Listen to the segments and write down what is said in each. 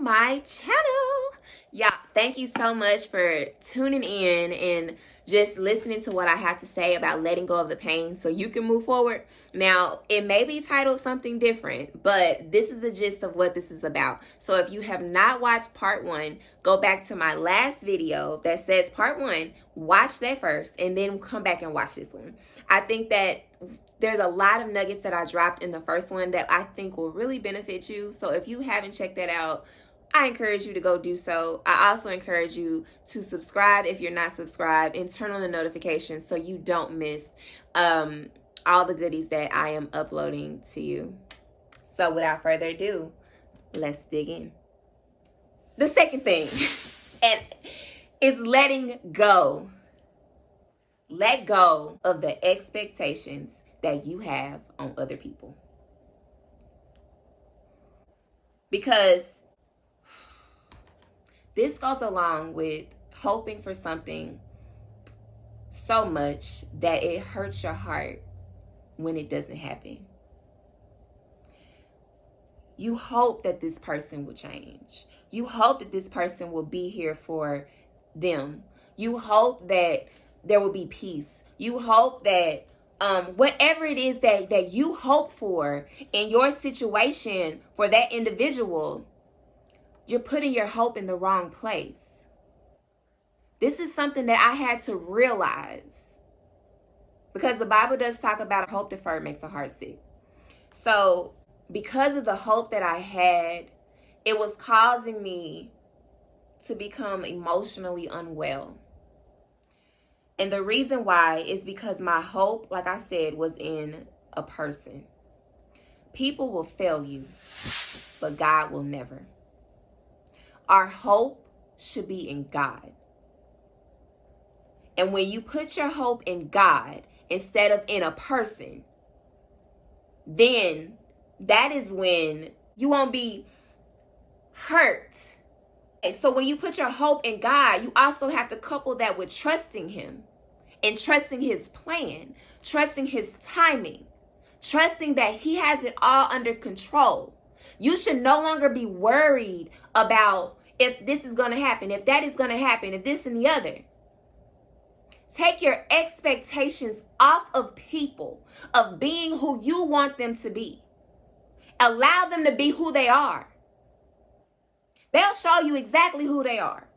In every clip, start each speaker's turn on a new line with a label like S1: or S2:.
S1: my channel. Yeah, thank you so much for tuning in and just listening to what I have to say about letting go of the pain so you can move forward. Now, it may be titled something different, but this is the gist of what this is about. So if you have not watched part 1, go back to my last video that says part 1, watch that first, and then come back and watch this one. I think that there's a lot of nuggets that I dropped in the first one that I think will really benefit you. So if you haven't checked that out, I encourage you to go do so. I also encourage you to subscribe if you're not subscribed and turn on the notifications so you don't miss all the goodies that I am uploading to you. So without further ado, let's dig in. The second thing is letting go. Let go of the expectations that you have on other people. Because this goes along with hoping for something so much that it hurts your heart when it doesn't happen. You hope that this person will change. You hope that this person will be here for them. You hope that there will be peace. You hope that whatever it is that you hope for in your situation for that individual, you're putting your hope in the wrong place. This is something that I had to realize because the Bible does talk about hope deferred makes the heart sick. So because of the hope that I had, it was causing me to become emotionally unwell. And the reason why is because my hope, like I said, was in a person. People will fail you, but God will never. Our hope should be in God. And when you put your hope in God instead of in a person, then that is when you won't be hurt. So when you put your hope in God, you also have to couple that with trusting Him and trusting His plan, trusting His timing, trusting that He has it all under control. You should no longer be worried about if this is going to happen, if that is going to happen, if this and the other. Take your expectations off of people, of being who you want them to be. Allow them to be who they are. They'll show you exactly who they are.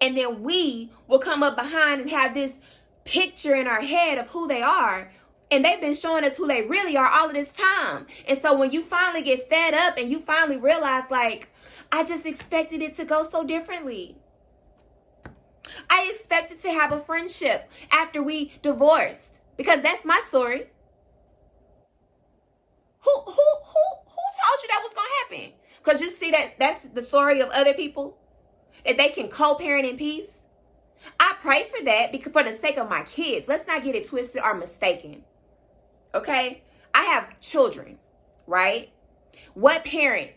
S1: And then we will come up behind and have this picture in our head of who they are. And they've been showing us who they really are all of this time. And so when you finally get fed up and you finally realize, like, I just expected it to go so differently. I expected to have a friendship after we divorced. Because that's my story. Who told you that was going to happen? Because you see that's the story of other people, that they can co-parent in peace. I pray for that because for the sake of my kids. Let's not get it twisted or mistaken. Okay? I have children, right? What parent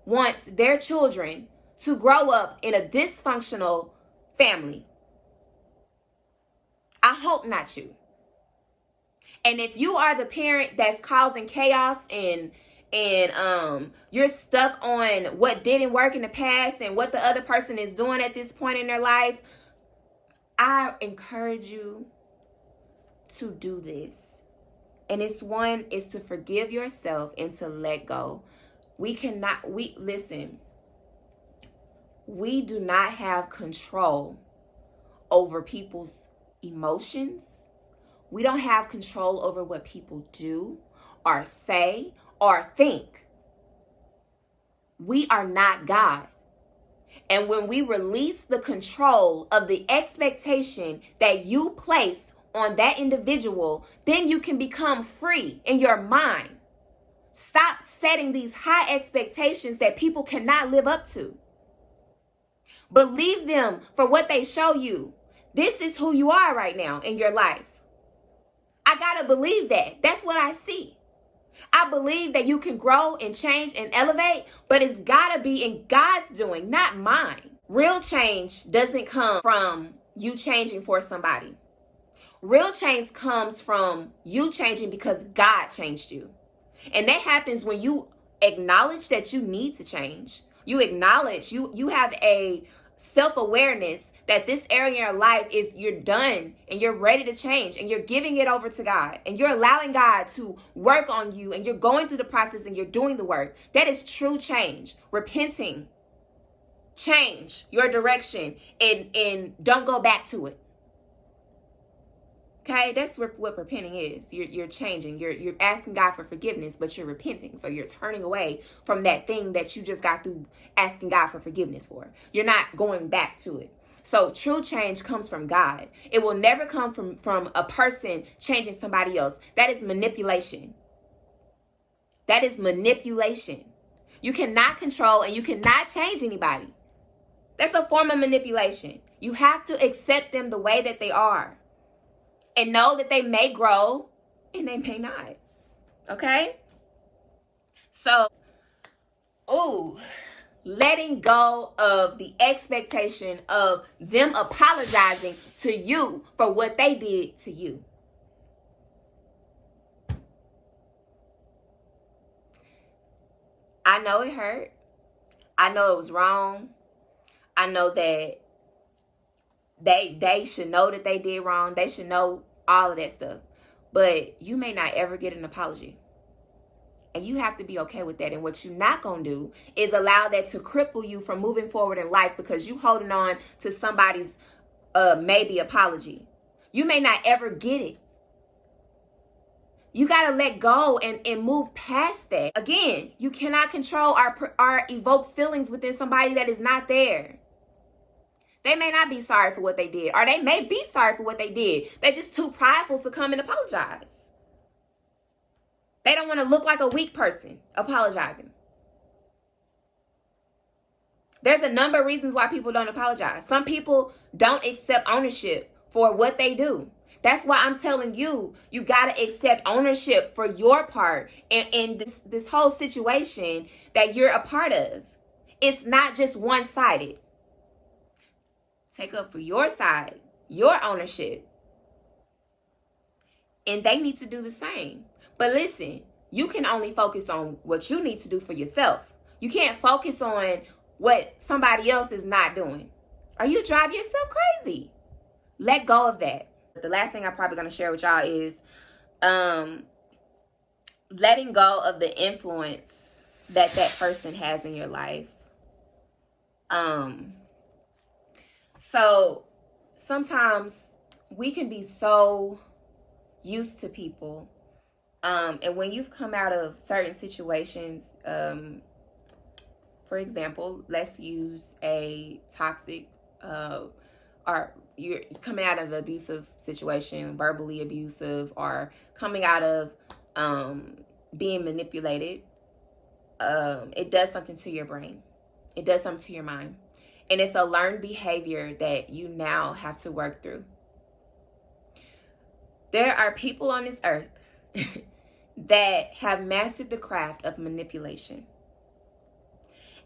S1: wants their children to grow up in a dysfunctional family? I hope not you. And if you are the parent that's causing chaos and you're stuck on what didn't work in the past and what the other person is doing at this point in their life, I encourage you to do this. And it's to forgive yourself and to let go. We do not have control over people's emotions. We don't have control over what people do or say or think. We are not God. And when we release the control of the expectation that you place on that individual, then you can become free in your mind. Stop setting these high expectations that people cannot live up to. Believe them for what they show you. This is who you are right now in your life. I gotta believe that. That's what I see. I believe that you can grow and change and elevate, but it's gotta be in God's doing, not mine. Real change doesn't come from you changing for somebody. Real change comes from you changing because God changed you. And that happens when you acknowledge that you need to change. You acknowledge, you have a self-awareness that this area in your life is, you're done and you're ready to change, and you're giving it over to God, and you're allowing God to work on you, and you're going through the process and you're doing the work. That is true change. Repenting. Change your direction and don't go back to it. Okay, that's what repenting is. You're changing. You're asking God for forgiveness, but you're repenting. So you're turning away from that thing that you just got through asking God for forgiveness for. You're not going back to it. So true change comes from God. It will never come from a person changing somebody else. That is manipulation. That is manipulation. You cannot control and you cannot change anybody. That's a form of manipulation. You have to accept them the way that they are. And know that they may grow and they may not. Okay? So, letting go of the expectation of them apologizing to you for what they did to you. I know it hurt. I know it was wrong. I know that they should know that they did wrong. They should know all of that stuff. But you may not ever get an apology. And you have to be okay with that. And what you're not going to do is allow that to cripple you from moving forward in life because you holding on to somebody's maybe apology. You may not ever get it. You got to let go and move past that. Again, you cannot control our evoked feelings within somebody that is not there. They may not be sorry for what they did, or they may be sorry for what they did. They're just too prideful to come and apologize. They don't want to look like a weak person apologizing. There's a number of reasons why people don't apologize. Some people don't accept ownership for what they do. That's why I'm telling you, you got to accept ownership for your part in this whole situation that you're a part of. It's not just one-sided. Take up for your side, your ownership. And they need to do the same. But listen, you can only focus on what you need to do for yourself. You can't focus on what somebody else is not doing, or you drive yourself crazy. Let go of that. The last thing I'm probably going to share with y'all is letting go of the influence that person has in your life. So sometimes we can be so used to people. And when you've come out of certain situations, for example, let's use a toxic, or you're coming out of an abusive situation, verbally abusive, or coming out of being manipulated, it does something to your brain. It does something to your mind. And it's a learned behavior that you now have to work through. There are people on this earth that have mastered the craft of manipulation.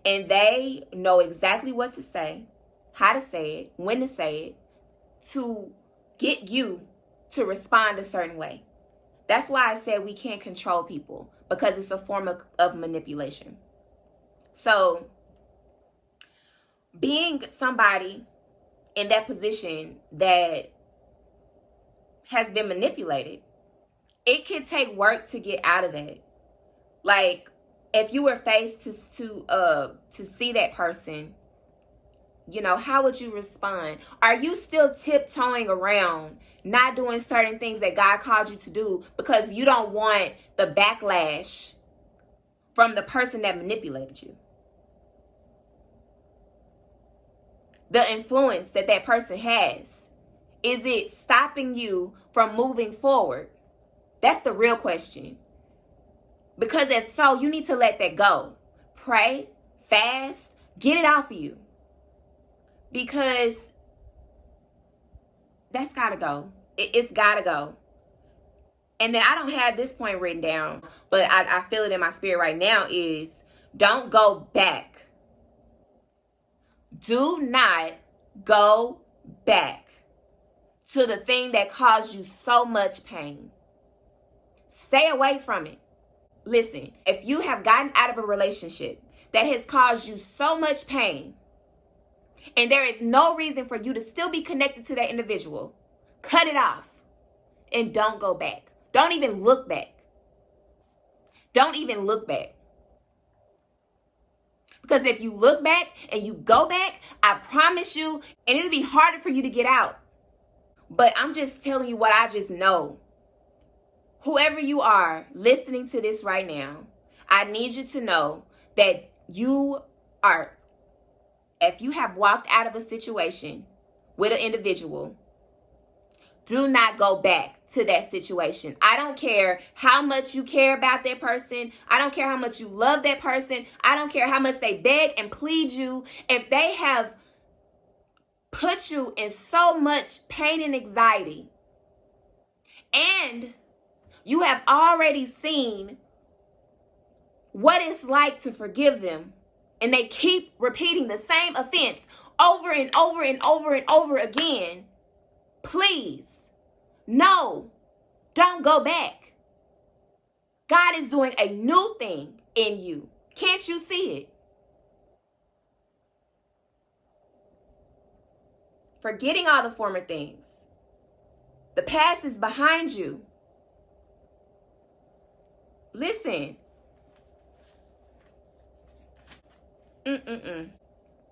S1: And they know exactly what to say, how to say it, when to say it, to get you to respond a certain way. That's why I said we can't control people, because it's a form of manipulation. So being somebody in that position that has been manipulated, it could take work to get out of that. Like, if you were faced to see that person, you know, how would you respond? Are you still tiptoeing around, not doing certain things that God called you to do because you don't want the backlash from the person that manipulated you? The influence that person has, is it stopping you from moving forward? That's the real question. Because if so, you need to let that go. Pray, fast, get it off of you. Because that's gotta go. It's gotta go. And then I don't have this point written down, but I feel it in my spirit right now, is don't go back. Do not go back to the thing that caused you so much pain. Stay away from it. Listen, if you have gotten out of a relationship that has caused you so much pain, and there is no reason for you to still be connected to that individual, cut it off and don't go back. Don't even look back. Don't even look back. Because if you look back and you go back, I promise you, and it'll be harder for you to get out. But I'm just telling you what I just know. Whoever you are listening to this right now, I need you to know that you are, if you have walked out of a situation with an individual, do not go back to that situation. I don't care how much you care about that person. I don't care how much you love that person. I don't care how much they beg and plead you. If they have put you in so much pain and anxiety, and you have already seen what it's like to forgive them, and they keep repeating the same offense over and over and over and over again, please, no, don't go back. God is doing a new thing in you. Can't you see it? Forgetting all the former things. The past is behind you. Listen.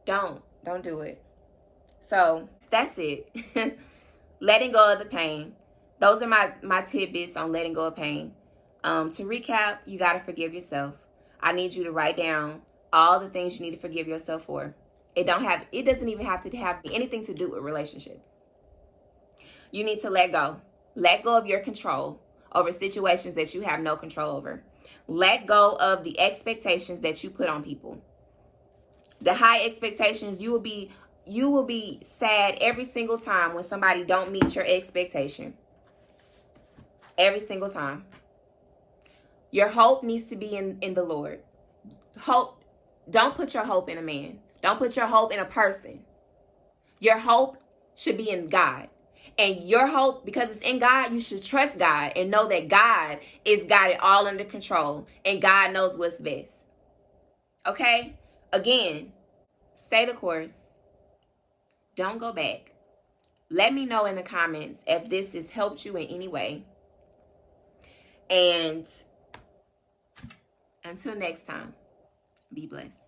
S1: Don't do it. So that's it. Letting go of the pain. Those are my tidbits on letting go of pain. To recap, you got to forgive yourself. I need you to write down all the things you need to forgive yourself for. It doesn't even have to have anything to do with relationships. You need to let go. Let go of your control over situations that you have no control over. Let go of the expectations that you put on people. The high expectations, you will be sad every single time when somebody don't meet your expectation. Every single time. Your hope needs to be in the Lord. Hope. Don't put your hope in a man. Don't put your hope in a person. Your hope should be in God. And your hope, because it's in God, you should trust God and know that God is got it all under control. And God knows what's best. Okay? Again, stay the course. Don't go back. Let me know in the comments if this has helped you in any way. And until next time, be blessed.